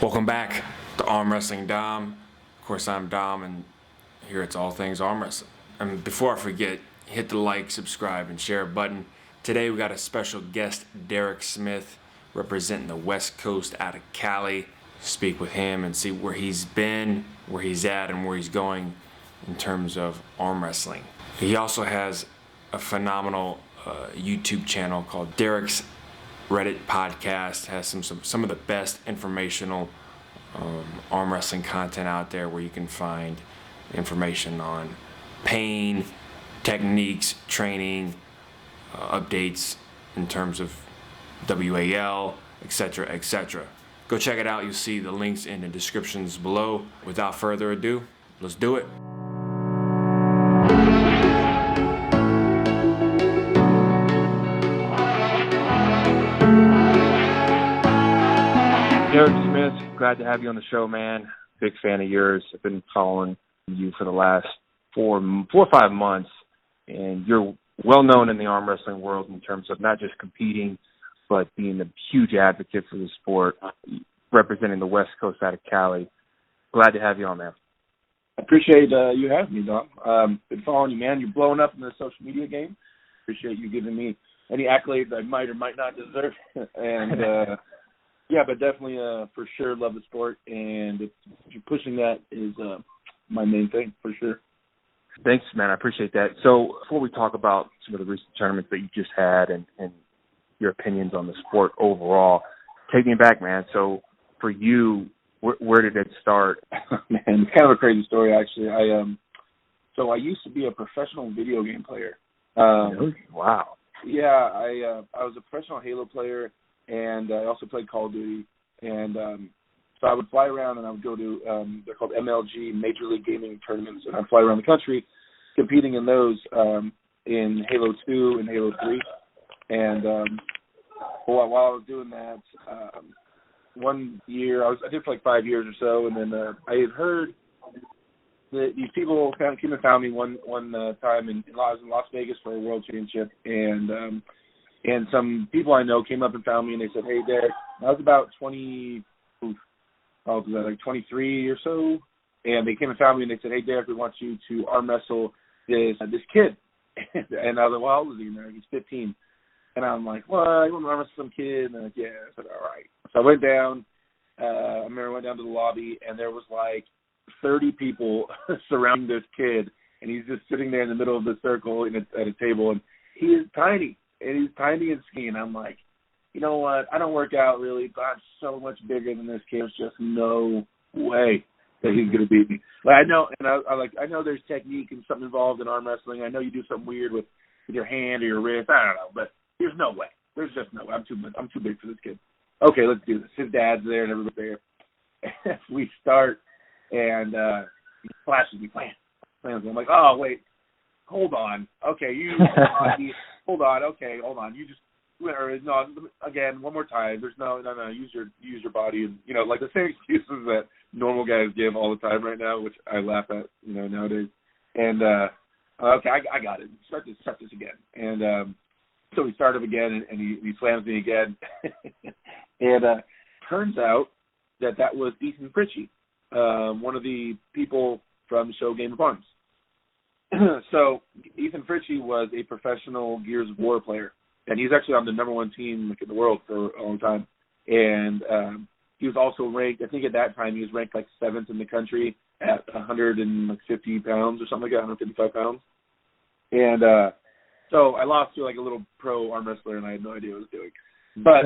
Welcome back to Arm Wrestling Dom. Of course, I'm Dom, and here it's all things arm wrestling. And before I forget, hit the like, subscribe, and share button. Today we got a special guest, Derek Smith, representing the West Coast out of Cali. Speak with him and see where he's been, where he's at, and where he's going in terms of arm wrestling. He also has a phenomenal YouTube channel called Derek's Reddit Podcast. Has some of the best informational arm wrestling content out there, where you can find information on pain, techniques, training, updates in terms of WAL, etc., etc. Go check it out. You'll see the links in the descriptions below. Without further ado, let's do it. Derek Smith, glad to have you on the show, man. Big fan of yours. I've been following you for the last four or 5 months, and you're well known in the arm wrestling world in terms of not just competing, but being a huge advocate for the sport, representing the West Coast out of Cali. Glad to have you on, man. I appreciate you having me, Dom. Been following you, man. You're blowing up in the social media game. Appreciate you giving me any accolades I might or might not deserve. And yeah, but definitely for sure love the sport, and you're pushing that is my main thing for sure. Thanks, man. I appreciate that. So before we talk about some of the recent tournaments that you just had and your opinions on the sport overall, take me back, man. So for you, where did it start? Man, it's kind of a crazy story, actually. So I used to be a professional video game player. Wow. Yeah, I was a professional Halo player, and I also played Call of Duty. And so I would fly around, and I would go to, they're called MLG, Major League Gaming tournaments, and I'd fly around the country competing in those in Halo 2 and Halo 3. And while I was doing that, one year, I did for like 5 years or so, and then I had heard that these people kind of came and found me one time in Las Vegas for a world championship, and some people I know came up and found me, and they said, "Hey, Derek," I was about 23 or so, and they came and found me, and they said, "Hey, Derek, we want you to arm wrestle this kid." And I was like, "Well, how old is he?" He's 15. And I'm like, "Well, you want to arm wrestle some kid?" And they're like, "Yeah." I said, "All right." So I went down. I remember I went down to the lobby, and there was like 30 people surrounding this kid, and he's just sitting there in the middle of the circle at a table, and he is tiny. And he's tiny and skinny, and I'm like, you know what? I don't work out really, but I'm so much bigger than this kid. There's just no way that he's gonna beat me. Like I know, and I know there's technique and something involved in arm wrestling. I know you do something weird with your hand or your wrist. I don't know, but there's no way. There's just no way. I'm too big for this kid. Okay, let's do this. His dad's there and everybody's there. We start, and he flashes me, blam. I'm like, oh wait, hold on. Okay, hold on. Okay, hold on. You just no again one more time. There's no. Use your body, and like the same excuses that normal guys give all the time right now, which I laugh at nowadays. And okay, I got it. Start this again. And so we start him again, and he slams me again. And turns out that was Ethan Pritchie, one of the people from the show Game of Arms. So Ethan Pritchie was a professional Gears of War player, and he's actually on the number one team in the world for a long time. And he was also ranked, I think at that time, he was ranked like 7th in the country at 150 pounds or something like that, 155 pounds. And so I lost to like a little pro arm wrestler, and I had no idea what I was doing. But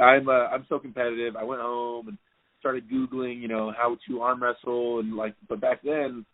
I'm so competitive. I went home and started Googling, how to arm wrestle, and but back then,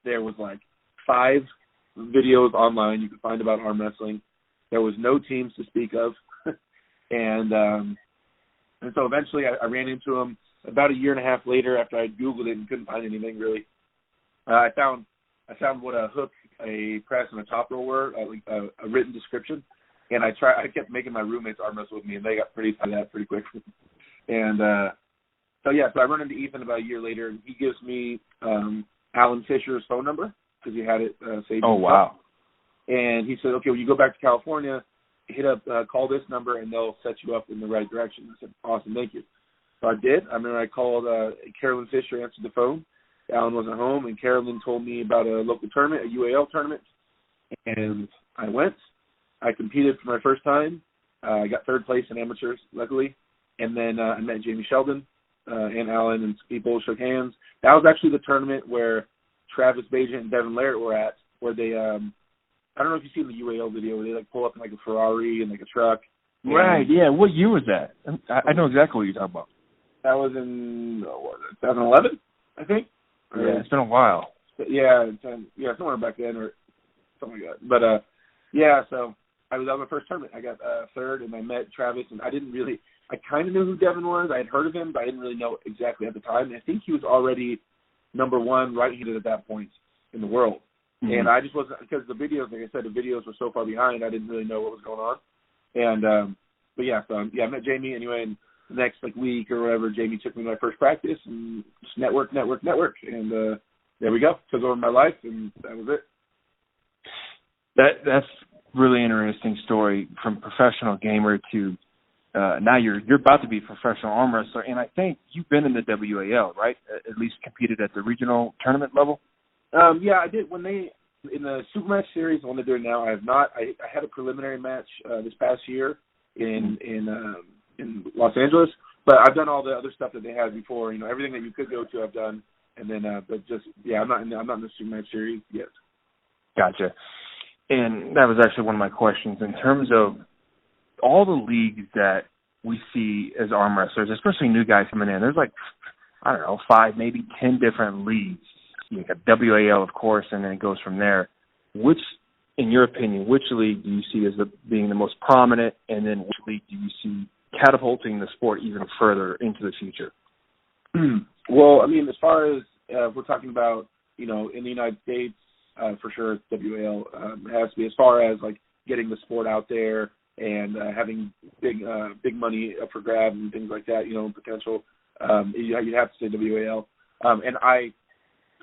there was like 5 videos online you could find about arm wrestling. There was no teams to speak of. And so eventually I ran into him about a year and a half later after I Googled it and couldn't find anything really. I found what a hook, a press, and a top roll were, a written description. And I kept making my roommates arm wrestle with me, and they got pretty tired of that pretty quick. And so I run into Ethan about a year later, and he gives me Alan Fisher's phone number because he had it saved. Oh, wow. And he said, okay, when you go back to California, hit up, call this number, and they'll set you up in the right direction. I said, awesome, thank you. So I did. I remember I called Carolyn Fisher, answered the phone. Alan wasn't home, and Carolyn told me about a local tournament, a UAL tournament, and I went. I competed for my first time. I got third place in amateurs, luckily, and then I met Jamie Sheldon and Alan and some people, shook hands. That was actually the tournament where Travis Bajent and Devin Larratt were at, where they, I don't know if you've seen the UAL video, where they like pull up in like a Ferrari and like a truck. Right, yeah. What year was that? I know exactly what you're talking about. That was in 2011, I think. Yeah, it's been a while. Yeah, somewhere back then or something like that. But, so that was my first tournament. I got third, and I met Travis, and I kind of knew who Devin was. I had heard of him, but I didn't really know exactly at the time. And I think he was already number one right-handed at that point in the world. Mm-hmm. And I just wasn't, because the videos, like I said, the videos were so far behind, I didn't really know what was going on. And, I met Jamie anyway, and the next week or whatever, Jamie took me to my first practice and just network. And there we go. Took over my life, and that was it. That's really interesting story, from professional gamer to now you're about to be a professional arm wrestler. And I think you've been in the WAL, right? At least competed at the regional tournament level? I did. When they, in the Supermatch series, the one they're doing now, I have not. I had a preliminary match this past year in Los Angeles, but I've done all the other stuff that they had before. Everything that you could go to, I've done. And then, I'm not in the Supermatch series yet. Gotcha. And that was actually one of my questions. In terms of all the leagues that we see as arm wrestlers, especially new guys coming in, there's 5, maybe 10 different leagues. You got WAL, of course, and then it goes from there. Which, in your opinion, which league do you see as being the most prominent, and then which league do you see catapulting the sport even further into the future? Well, as far as we're talking about, in the United States, for sure, WAL has to be. As far as getting the sport out there and having big money up for grabs and things like that, potential, you'd have to say WAL. And I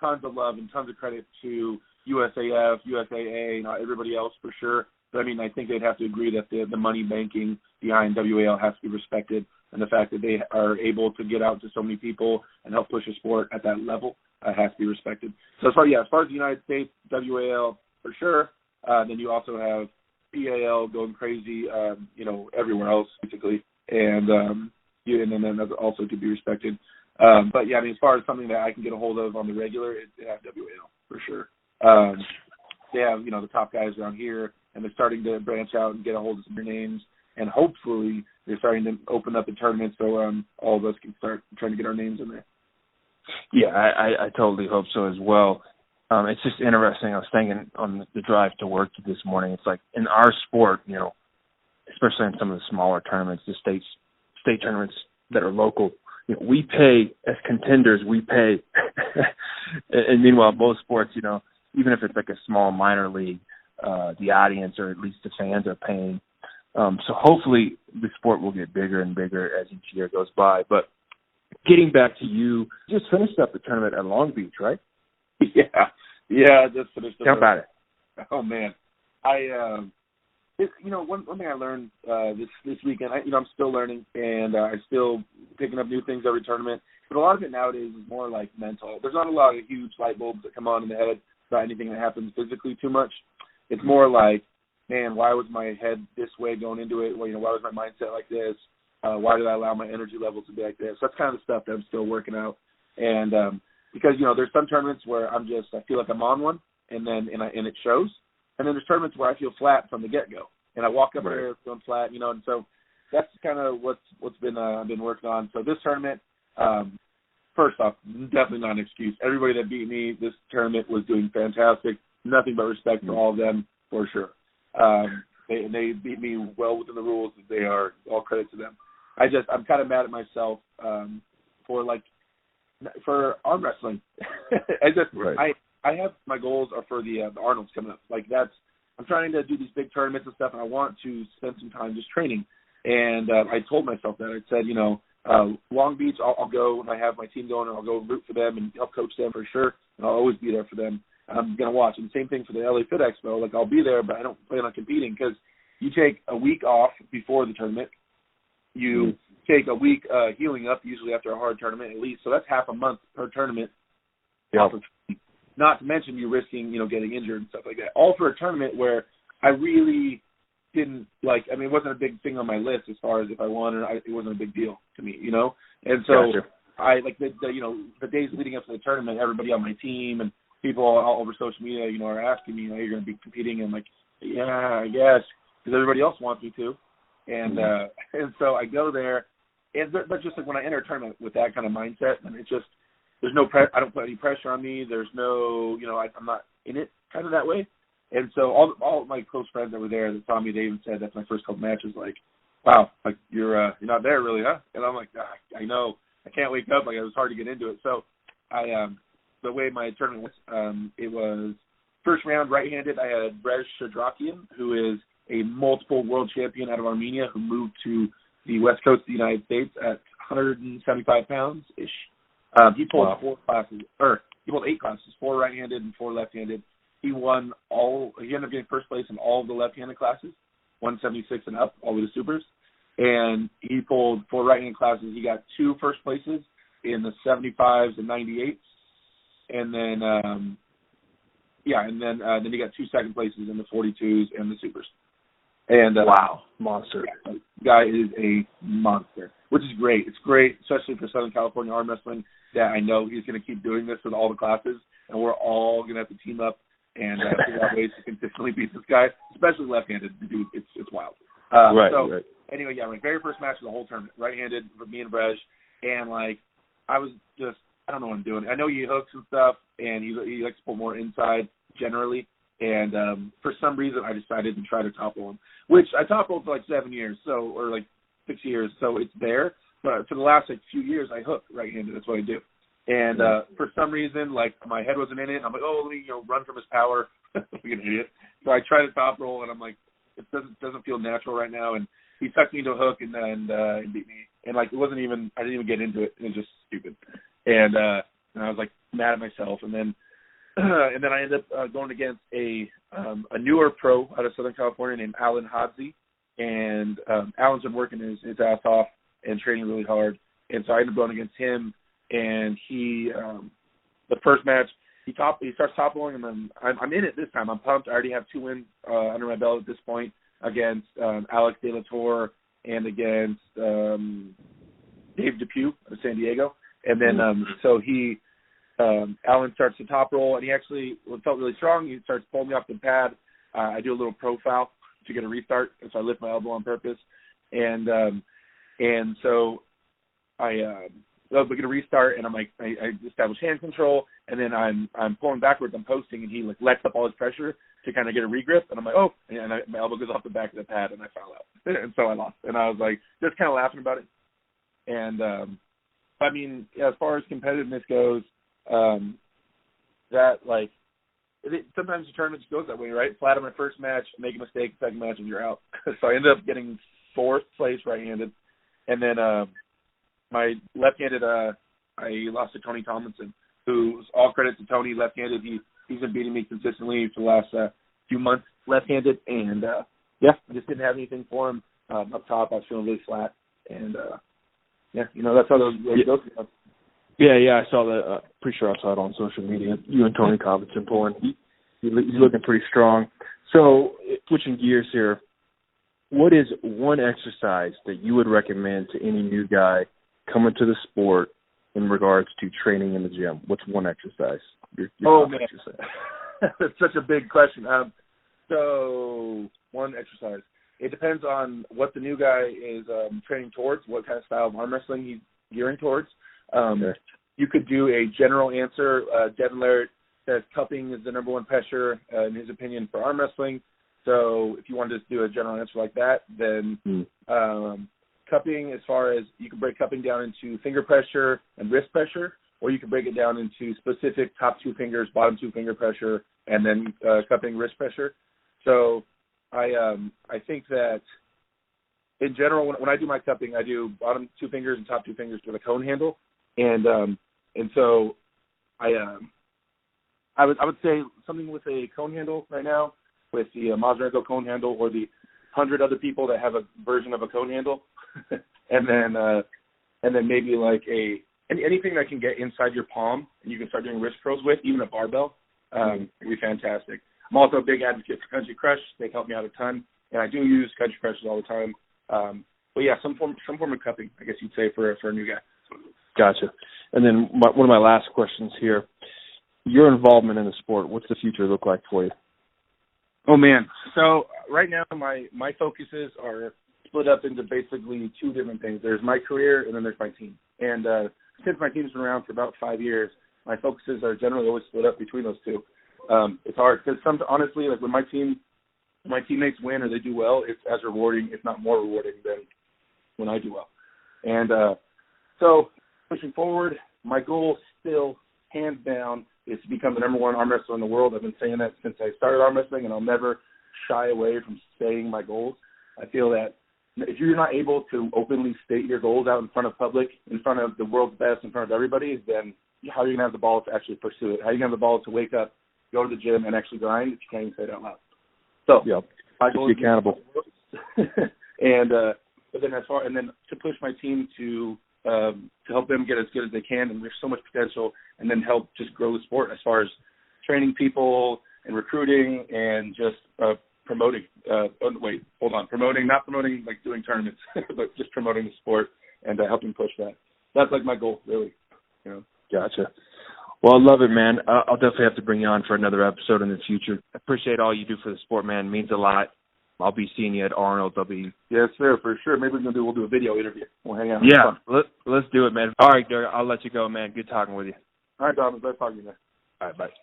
tons of love and tons of credit to USAF, USAA, everybody else for sure. But I think they'd have to agree that the money banking behind WAL has to be respected, and the fact that they are able to get out to so many people and help push a sport at that level has to be respected. So as far as the United States, WAL for sure. Then you also have PAL going crazy, everywhere else basically, and then that's also to be respected. As far as something that I can get a hold of on the regular, it's WAL for sure. They have the top guys around here, and they're starting to branch out and get a hold of some of their names, and hopefully they're starting to open up the tournament so all of us can start trying to get our names in there. Yeah, I totally hope so as well. It's just interesting. I was thinking on the drive to work this morning, it's like in our sport, especially in some of the smaller tournaments, the state tournaments that are local, we pay as contenders, we pay. And meanwhile, most sports, even if it's like a small minor league, the audience or at least the fans are paying. So hopefully the sport will get bigger and bigger as each year goes by. But getting back to you just finished up the tournament at Long Beach, right? Yeah, I just finished up. Tell about it. Oh, man. One thing I learned this weekend, I'm still learning, and I'm still picking up new things every tournament. But a lot of it nowadays is more like mental. There's not a lot of huge light bulbs that come on in the head about anything that happens physically too much. It's more like, man, why was my head this way going into it? Well, why was my mindset like this? Why did I allow my energy levels to be like this? So that's kind of the stuff that I'm still working out. And because, there's some tournaments where I feel like I'm on one, and it shows. And then there's tournaments where I feel flat from the get-go. And I walk up there feeling flat, and so that's kind of what's been I've been working on. So this tournament, first off, definitely not an excuse. Everybody that beat me this tournament was doing fantastic. Nothing but respect for all of them, for sure. They beat me well within the rules. They are all credit to them. I'm kind of mad at myself for arm wrestling. I have my goals are for the Arnolds coming up. I'm trying to do these big tournaments and stuff, and I want to spend some time just training. And I told myself that. I said, Long Beach, I'll go when I have my team going, and I'll go root for them and help coach them for sure, and I'll always be there for them. I'm going to watch. And same thing for the LA Fit Expo. I'll be there, but I don't plan on competing because you take a week off before the tournament. You take a week healing up, usually after a hard tournament at least. So that's half a month per tournament. Yeah. Not to mention you risking, getting injured and stuff like that. All for a tournament where I really didn't it wasn't a big thing on my list as far as if I won or it wasn't a big deal to me, And so gotcha. I the days leading up to the tournament, everybody on my team and people all over social media, are asking me, you're going to be competing, and I'm like, yeah, I guess, because everybody else wants me to, and and so I go there, and but just like when I enter a tournament with that kind of mindset, and it just there's no I don't put any pressure on me. There's no, I'm not in it kind of that way. And so all of my close friends that were there that saw me, they even said that's my first couple matches, like, wow, like you're not there really, huh? And I'm like, I know, I can't wake up. Like it was hard to get into it. So the way my tournament was, it was first round right-handed. I had Brej Shadrakian, who is a multiple world champion out of Armenia, who moved to the west coast of the United States at 175 pounds ish. He pulled he pulled 8 classes, 4 right-handed and 4 left-handed. He won he ended up getting first place in all of the left-handed classes, 176 and up, all of the supers. And he pulled 4 right-handed classes. He got 2 first places in the 75s and 98s. And then, then he got 2 second places in the 42s and the supers. And wow, monster. Yeah, the guy is a monster, which is great. It's great, especially for Southern California arm wrestling, that I know he's going to keep doing this with all the classes, and we're all going to have to team up and figure out ways to consistently beat this guy, especially left-handed. Dude, it's wild. Right. Anyway, my very first match of the whole tournament, right-handed for me and Brej, and I was just, I don't know what I'm doing. I know he hooks and stuff, and he likes to pull more inside generally. And for some reason, I decided to try to topple him, which I toppled for 7 years, or 6 years, so it's there. But for the last few years, I hook right-handed. That's what I do. And for some reason, my head wasn't in it. I'm like, oh, let me run from his power, like an idiot. So I tried to top roll, and I'm like, it doesn't feel natural right now. And he sucked me into a hook and beat me. And it wasn't even, I didn't even get into it. It was just stupid. And I was mad at myself. And then I ended up going against a newer pro out of Southern California named Alan Hodzi. And Alan's been working his ass off and training really hard. And so I ended up going against him. And he, the first match, he starts toppling, and then I'm in it this time. I'm pumped. I already have 2 wins under my belt at this point against Alex De La Torre and against Dave Depew of San Diego. And then so he, Alan starts to top roll, and he actually felt really strong. He starts pulling me off the pad. I do a little profile to get a restart, and so I lift my elbow on purpose. And so we get a restart, and I'm I establish hand control, and then I'm pulling backwards, I'm posting, and he lets up all his pressure to kind of get a regrip, and I'm oh, and my elbow goes off the back of the pad, and I foul out, and so I lost, and I was just kind of laughing about it. And I mean, as far as competitiveness goes, that sometimes the tournament just goes that way, right? Flat on my first match, make a mistake, second match, and you're out. So I ended up getting 4th place right-handed, and then my left-handed, I lost to Tony Tomlinson, who's all credit to Tony, left-handed. He's been beating me consistently for the last few months, left-handed, and I just didn't have anything for him up top. I was feeling really flat, and that's how those go. Yeah, I saw that. Pretty sure I saw it on social media. You and Tony Tomlinson pulling. He's looking pretty strong. So, switching gears here, what is one exercise that you would recommend to any new guy coming to the sport in regards to training in the gym? What's one exercise? Your man. Exercise. That's such a big question. So, one exercise. It depends on what the new guy is training towards, what kind of style of arm wrestling he's gearing towards. Okay. You could do a general answer. Devin Larratt says cupping is the number 1 pressure, in his opinion, for arm wrestling. So if you want to just do a general answer like that, then cupping, as far as you can break cupping down into finger pressure and wrist pressure, or you can break it down into specific top 2 fingers, bottom 2 finger pressure, and then cupping wrist pressure. So I think that in general, when I do my cupping, I do bottom 2 fingers and top 2 fingers with a cone handle, and so I would say something with a cone handle right now, with the Mazurenko cone handle, or the 100 other people that have a version of a cone handle. and then maybe like anything that can get inside your palm and you can start doing wrist curls with, even a barbell, would be fantastic. I'm also a big advocate for Country Crush. They help me out a ton, and I do use Country Crushes all the time. But yeah, some form of cupping, I guess you'd say, for a new guy. Gotcha. And then one of my last questions here: your involvement in the sport. What's the future look like for you? Oh man, so right now my focuses are split up into basically two different things. There's my career, and then there's my team. And since my team's been around for about 5 years, my focuses are generally always split up between those two. It's hard because honestly, like when my teammates win or they do well, it's as rewarding, if not more rewarding, than when I do well. And so pushing forward, my goal still, hands down, is to become the number one arm wrestler in the world. I've been saying that since I started arm wrestling, and I'll never shy away from saying my goals. I feel that if you're not able to openly state your goals out in front of public, in front of the world's best, in front of everybody, then how are you going to have the balls to actually pursue it? How are you going to have the balls to wake up, go to the gym, and actually grind if you can't even say it out loud? So, my goal is accountable. But then to push my team to help them get as good as they can, and there's so much potential, and then help just grow the sport as far as training people and recruiting and just promoting. Promoting, not promoting like doing tournaments, but just promoting the sport and helping push that. That's like my goal, really. Gotcha. Well, I love it, man. I'll definitely have to bring you on for another episode in the future. I appreciate all you do for the sport, man. It means a lot. I'll be seeing you at RNLW. Yes, sir, for sure. Maybe we'll do a video interview. We'll hang out. Yeah, let's do it, man. All right, Derek, I'll let you go, man. Good talking with you. All right, Dom. Nice talking to you, man. All right, bye.